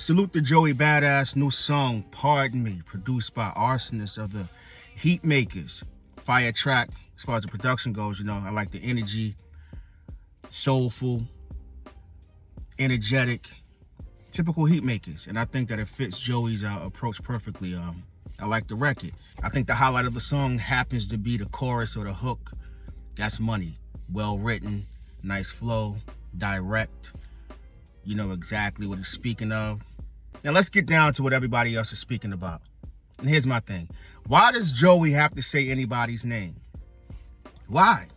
Salute to Joey Bada's new song, Pardon Me, produced by Arsonists of the HEATMAKERZ. Fire track, as far as the production goes, you know, I like the energy, soulful, energetic, typical HEATMAKERZ. And I think that it fits Joey's approach perfectly. I like the record. I think the highlight of the song happens to be the chorus or the hook. That's money. Well written, nice flow, direct. You know exactly what he's speaking of. Now let's get down to what everybody else is speaking about. And here's my thing. Why does Joey have to say anybody's name? Why?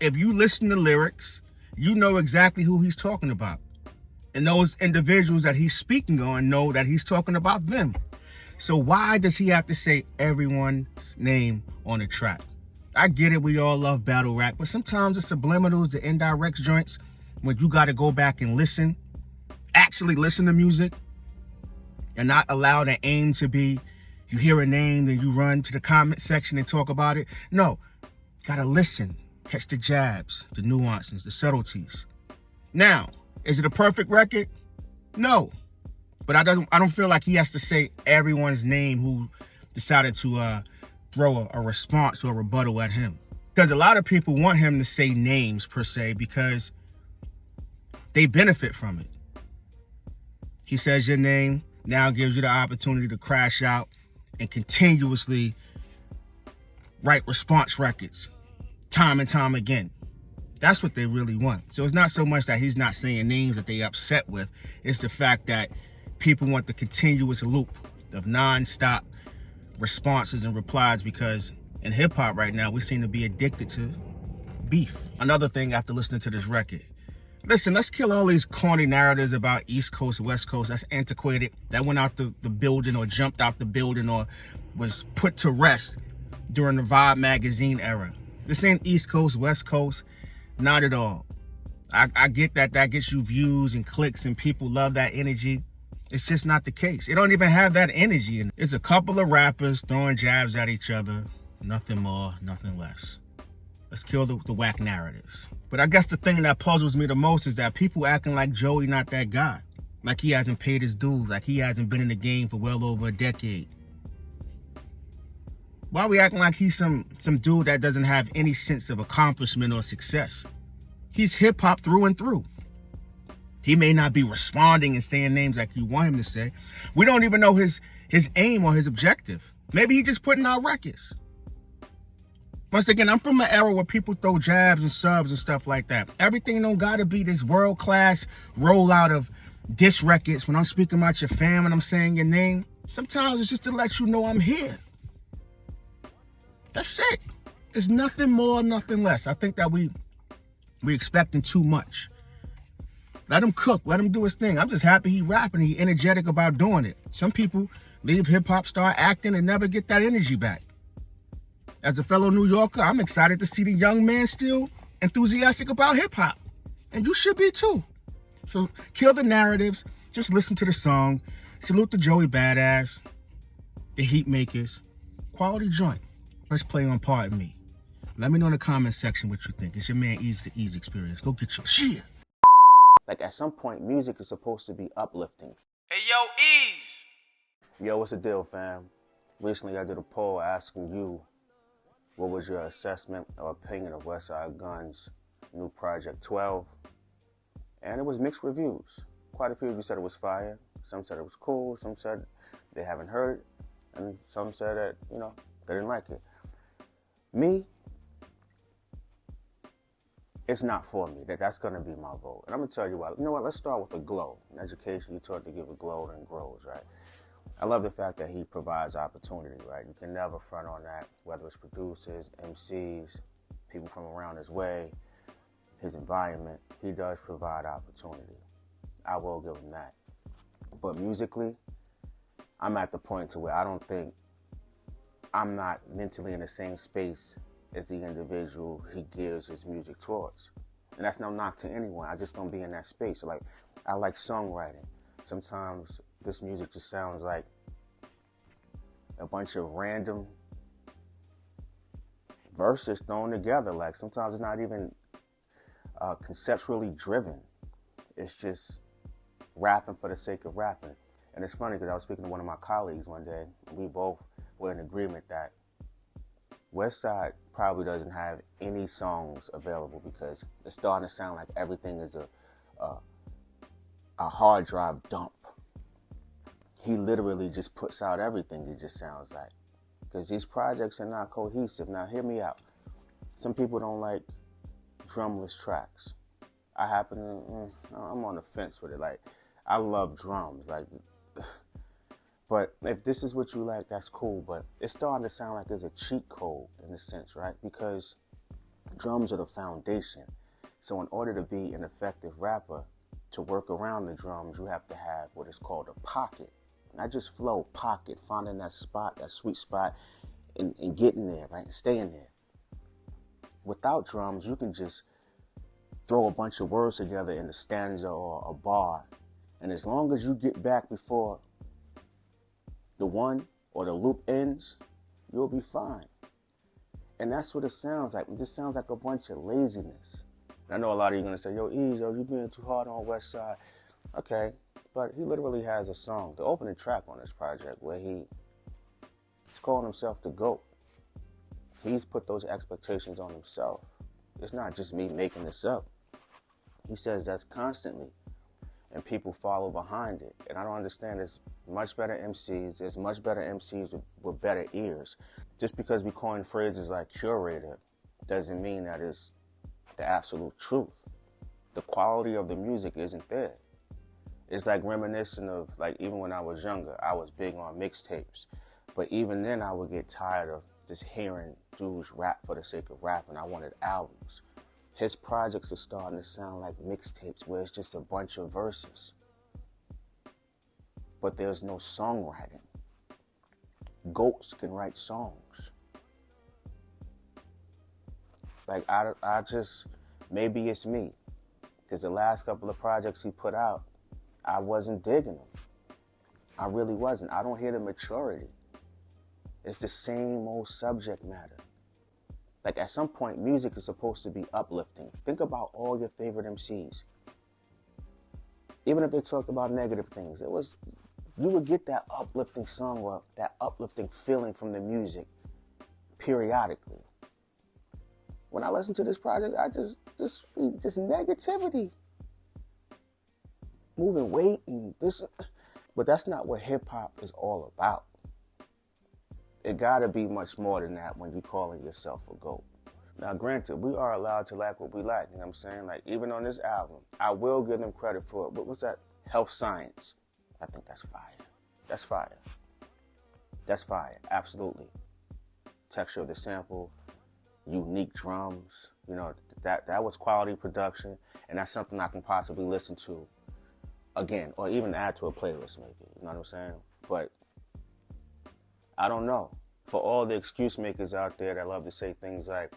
If you listen to lyrics, you know exactly who he's talking about. And those individuals that he's speaking on know that he's talking about them. So why does he have to say everyone's name on the track? I get it, we all love battle rap, but sometimes the subliminals, the indirect joints, when you got to go back and listen, actually listen to music, and not allow the aim to be, you hear a name, then you run to the comment section and talk about it. No, gotta listen, catch the jabs, the nuances, the subtleties. Now, is it a perfect record? No, but I don't feel like he has to say everyone's name who decided to throw a response or a rebuttal at him. Because a lot of people want him to say names per se because they benefit from it. He says your name, now gives you the opportunity to crash out and continuously write response records time and time again. That's what they really want. So it's not so much that he's not saying names that they upset with. It's the fact that people want the continuous loop of non-stop responses and replies, because in hip hop right now, we seem to be addicted to beef. Another thing after listening to this record, listen, let's kill all these corny narratives about East Coast, West Coast. That's antiquated. That went out the building or jumped out the building or was put to rest during the Vibe magazine era. This ain't East Coast, West Coast, not at all. I get that gets you views and clicks and people love that energy. It's just not the case. It don't even have that energy. It's a couple of rappers throwing jabs at each other. Nothing more, nothing less. Let's kill the whack narratives. But I guess the thing that puzzles me the most is that people acting like Joey not that guy. Like he hasn't paid his dues, like he hasn't been in the game for well over a decade. Why are we acting like he's some dude that doesn't have any sense of accomplishment or success? He's hip hop through and through. He may not be responding and saying names like you want him to say. We don't even know his aim or his objective. Maybe he just putting out records. Once again, I'm from an era where people throw jabs and subs and stuff like that. Everything don't gotta be this world-class rollout of diss records. When I'm speaking about your fam and I'm saying your name, sometimes it's just to let you know I'm here. That's it. It's nothing more, nothing less. I think that we expecting too much. Let him cook, let him do his thing. I'm just happy he rapping, he energetic about doing it. Some people leave hip-hop, start acting, and never get that energy back. As a fellow New Yorker, I'm excited to see the young man still enthusiastic about hip-hop. And you should be too. So kill the narratives, just listen to the song. Salute to Joey Bada, the HEATMAKERZ. Quality joint. Let's play on Pardon Me. Let me know in the comment section what you think. It's your man Eeze, the Eeze Experience. Go get your shit. Like at some point, music is supposed to be uplifting. Hey, yo, Eeze! Yo, what's the deal, fam? Recently, I did a poll asking you, what was your assessment or opinion of Westside Gunn's new project 12? And it was mixed reviews. Quite a few of you said it was fire. Some said it was cool. Some said they haven't heard it. And some said that, you know, they didn't like it. Me, it's not for me. That's going to be my vote. And I'm going to tell you why. You know what? Let's start with a glow. In education, you're taught to give a glow and grows, right? I love the fact that he provides opportunity, right? You can never front on that, whether it's producers, MCs, people from around his way, his environment. He does provide opportunity. I will give him that. But musically, I'm at the point to where I don't think I'm not mentally in the same space as the individual he gears his music towards. And that's no knock to anyone. I just don't be in that space. Like, I like songwriting. Sometimes this music just sounds like a bunch of random verses thrown together. Like, sometimes it's not even conceptually driven. It's just rapping for the sake of rapping. And it's funny because I was speaking to one of my colleagues one day, and we both were in agreement that Westside probably doesn't have any songs available because it's starting to sound like everything is a hard drive dump. He literally just puts out everything, it just sounds like. Because these projects are not cohesive. Now, hear me out. Some people don't like drumless tracks. I happen to, I'm on the fence with it. Like, I love drums. Like, but if this is what you like, that's cool. But it's starting to sound like there's a cheat code in a sense, right? Because drums are the foundation. So in order to be an effective rapper, to work around the drums, you have to have what is called a pocket. Not just flow, pocket, finding that spot, that sweet spot, and getting there, right? Staying there. Without drums, you can just throw a bunch of words together in a stanza or a bar. And as long as you get back before the one or the loop ends, you'll be fine. And that's what it sounds like. It just sounds like a bunch of laziness. I know a lot of you are going to say, yo, Eeze, yo, you being too hard on Westside. Okay, but he literally has a song, the opening track on this project, where he's calling himself the GOAT. He's put those expectations on himself. It's not just me making this up. He says that's constantly, and people follow behind it. And I don't understand, there's much better MCs, there's much better MCs with better ears. Just because we coin phrases like curator doesn't mean that it's the absolute truth. The quality of the music isn't there. It's like reminiscent of, like, even when I was younger, I was big on mixtapes. But even then, I would get tired of just hearing dudes rap for the sake of rapping. I wanted albums. His projects are starting to sound like mixtapes where it's just a bunch of verses. But there's no songwriting. Goats can write songs. Like, I just, maybe it's me. Because the last couple of projects he put out, I wasn't digging them. I really wasn't. I don't hear the maturity. It's the same old subject matter. Like, at some point, music is supposed to be uplifting. Think about all your favorite MCs. Even if they talked about negative things, you would get that uplifting song or that uplifting feeling from the music periodically. When I listen to this project, I just negativity. Moving weight and this, but that's not what hip hop is all about. It gotta be much more than that when you're calling yourself a GOAT. Now, granted, we are allowed to like what we like, you know what I'm saying? Like, even on this album, I will give them credit for it. But what's that? Health Science. I think that's fire. That's fire. That's fire, absolutely. Texture of the sample, unique drums, you know, that was quality production, and that's something I can possibly listen to again, or even add to a playlist maybe, you know what I'm saying? But I don't know. For all the excuse makers out there that love to say things like,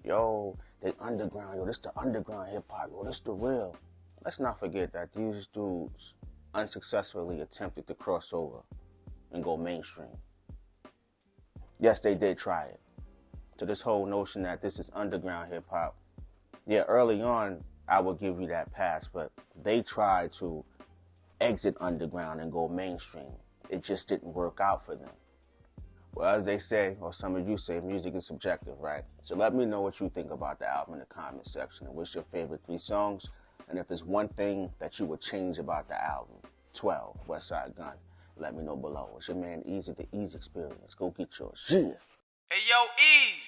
yo, they underground, yo, this the underground hip hop, yo, this the real. Let's not forget that these dudes unsuccessfully attempted to cross over and go mainstream. Yes, they did try it. To this whole notion that this is underground hip hop, yeah, early on, I would give you that pass, but they tried to exit underground and go mainstream. It just didn't work out for them. Well, as they say, or some of you say, music is subjective, right? So let me know what you think about the album in the comment section. And what's your favorite 3 songs? And if there's one thing that you would change about the album, 12, Westside Gunn, let me know below. It's your man Eeze at the Eeze Experience. Go get yours. Yeah. Hey, yo, Eeze.